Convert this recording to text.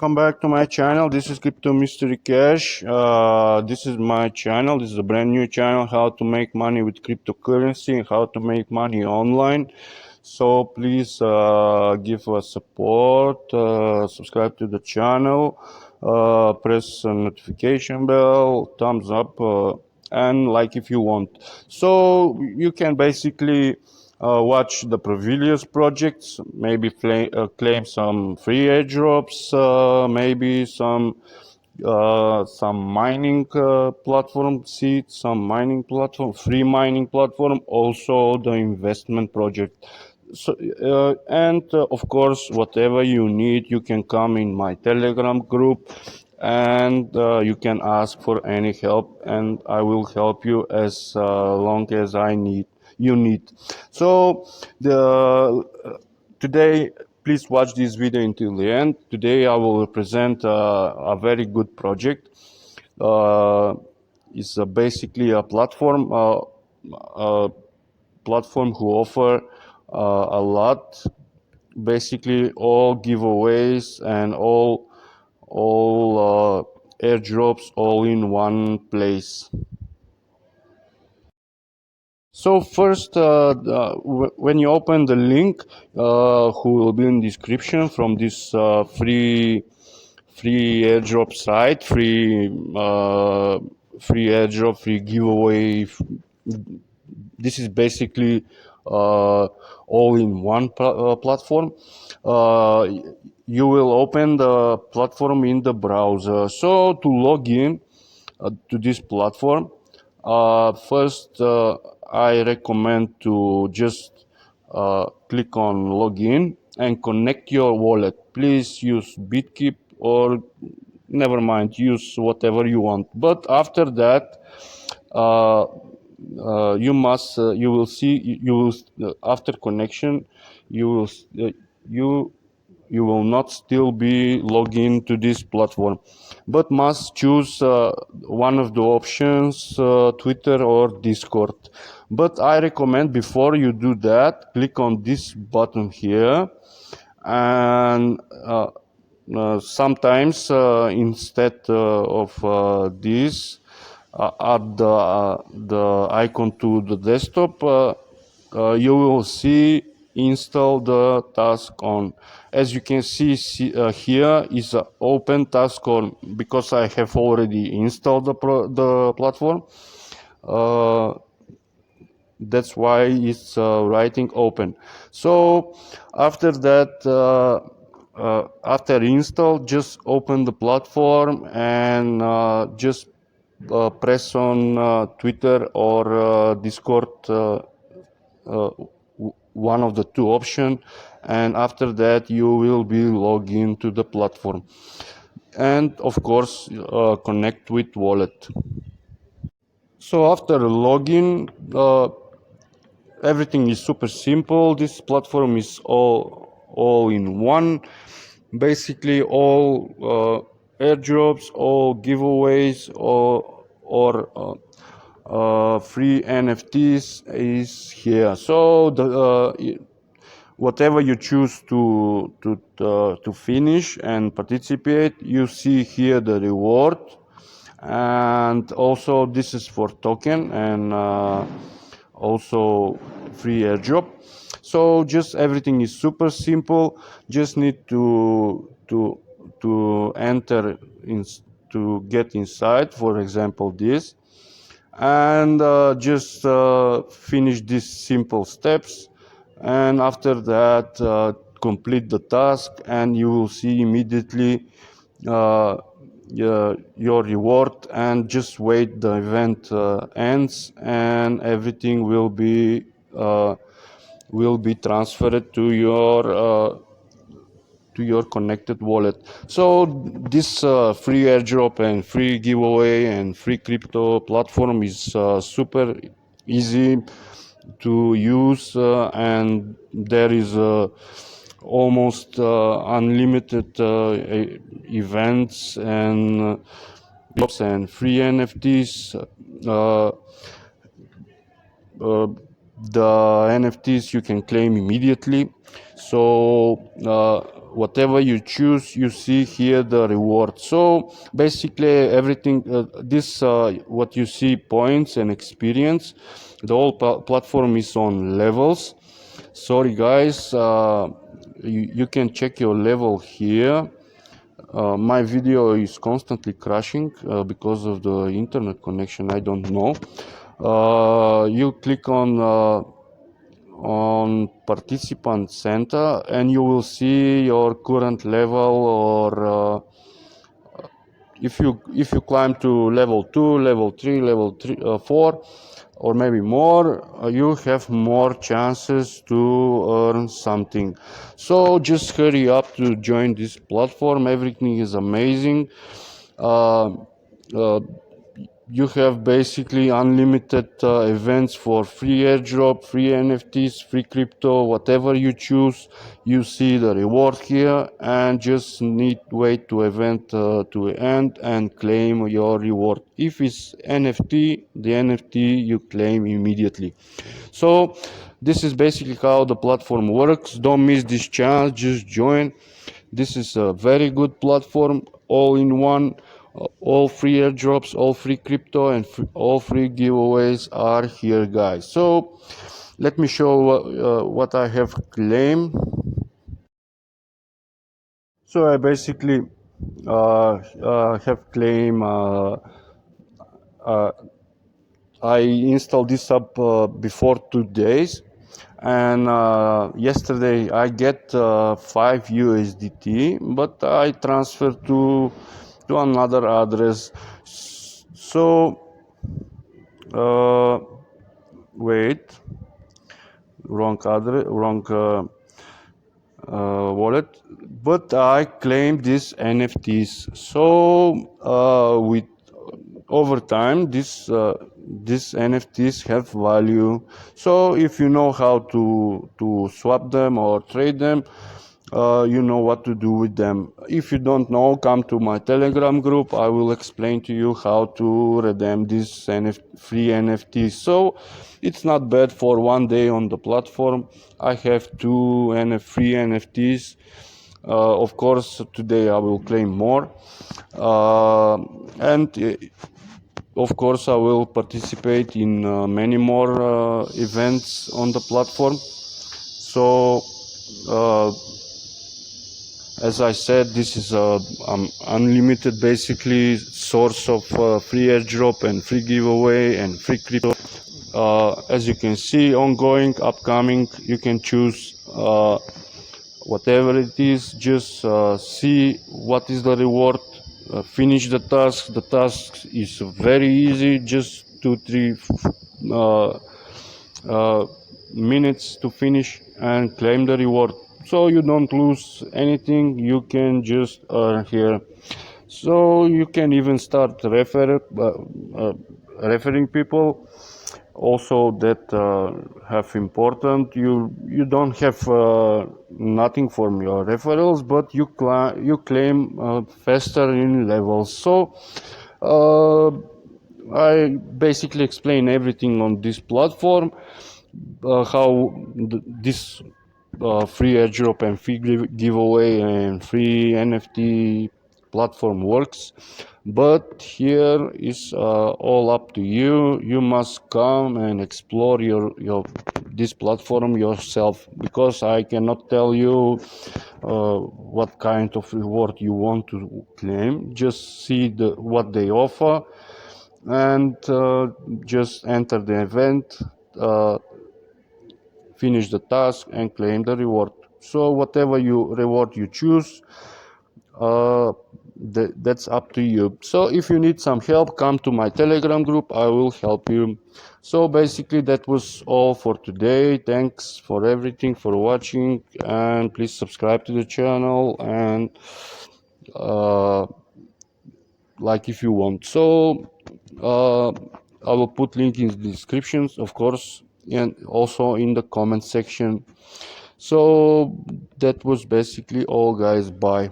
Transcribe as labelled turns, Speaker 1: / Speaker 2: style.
Speaker 1: welcome back to my channel. This is Crypto Mystery Cash. This is my channel. This is a brand new channel, how to make money with cryptocurrency and how to make money online. So please give us support, subscribe to the channel, press the notification bell, thumbs up, and like if you want. So you can basically watch the previous projects, maybe claim some free airdrops, maybe some mining platform seeds, some mining platform, free mining platform, also the investment project. So of course, whatever you need, you can come in my Telegram group, and you can ask for any help, and I will help you as long as you need. So today, please watch this video until the end. Today I will present a very good project. It's basically a platform who offer a lot, basically all giveaways and all airdrops all in one place. So first, when you open the link, who will be in description from this free airdrop site, free airdrop, free giveaway. This is basically all in one platform. You will open the platform in the browser. So to log in to this platform, first I recommend to just click on login and connect your wallet. Please use Btcbitcoin, or never mind, use whatever you want. But after that, you will see, after connection, you will not still be logged into this platform, but must choose one of the options, Twitter or Discord. But I recommend, before you do that, click on this button here, and sometimes instead of this, add the icon to the desktop, you will see install the task on. As you can see, here is an open task on, because I have already installed the platform. That's why it's writing open. So after that, after install, just open the platform and just press on Twitter or Discord, one of the two options, and after that you will be logged into the platform, and of course connect with wallet. So after login, everything is super simple. This platform is all in one. Basically, all airdrops, all giveaways, or free NFTs is here. So whatever you choose to finish and participate, you see here the reward, and also this is for token and also free airdrop. So just everything is super simple. Just need to enter in, to get inside, for example this, and just finish these simple steps, and after that complete the task, and you will see immediately your reward, and just wait, the event ends, and everything will be transferred to your connected wallet. So this free airdrop and free giveaway and free crypto platform is super easy to use, and there is almost unlimited events and free NFTs. The NFTs you can claim immediately. So whatever you choose, you see here the reward. So basically everything, what you see, points and experience, the whole platform is on levels. Sorry guys, you can check your level here. My video is constantly crashing because of the internet connection, I don't know. You click on participant center and you will see your current level, or if you climb to level 2, level 3, level 4, or maybe more, you have more chances to earn something. So just hurry up to join this platform. Everything is amazing. uh, uh, you have basically unlimited events for free airdrop, free NFTs, free crypto, whatever you choose. You see the reward here, and just need wait to event to end and claim your reward. If it's NFT, the NFT you claim immediately. So this is basically how the platform works. Don't miss this chance, just join. This is a very good platform, all in one. All free airdrops, all free crypto, and all free giveaways are here, guys. So let me show what I have claimed. So I basically have claimed. I installed this up before 2 days, and yesterday I get 5 USDT, but I transferred to another address. So wait, wrong address, wrong wallet, but I claimed these NFTs. So with over time, these NFTs have value. So if you know how to swap them or trade them, you know what to do with them. If you don't know, come to my Telegram group. I will explain to you how to redeem these free NFTs. So it's not bad for one day on the platform. I have two free NFTs. Of course, today I will claim more. And of course, I will participate in many more events on the platform. So as I said, this is a unlimited basically source of free airdrop and free giveaway and free crypto. As you can see, ongoing, upcoming, you can choose whatever it is. Just see what is the reward, finish the task. The task is very easy, just 2-3 minutes to finish and claim the reward. So you don't lose anything, you can just earn here. So you can even start referring people also, that have important. You don't have nothing from your referrals, but you claim faster in levels. So I basically explain everything on this platform, how this free airdrop and free giveaway and free NFT platform works. But here is all up to you. You must come and explore this platform yourself, because I cannot tell you what kind of reward you want to claim. Just see what they offer, and just enter the event, finish the task, and claim the reward. So whatever reward you choose, that's up to you. So if you need some help, come to my Telegram group, I will help you. So basically that was all for today. Thanks for everything, for watching, and please subscribe to the channel, and like if you want. So I will put link in the descriptions, of course, and also in the comment section. So that was basically all, guys. Bye.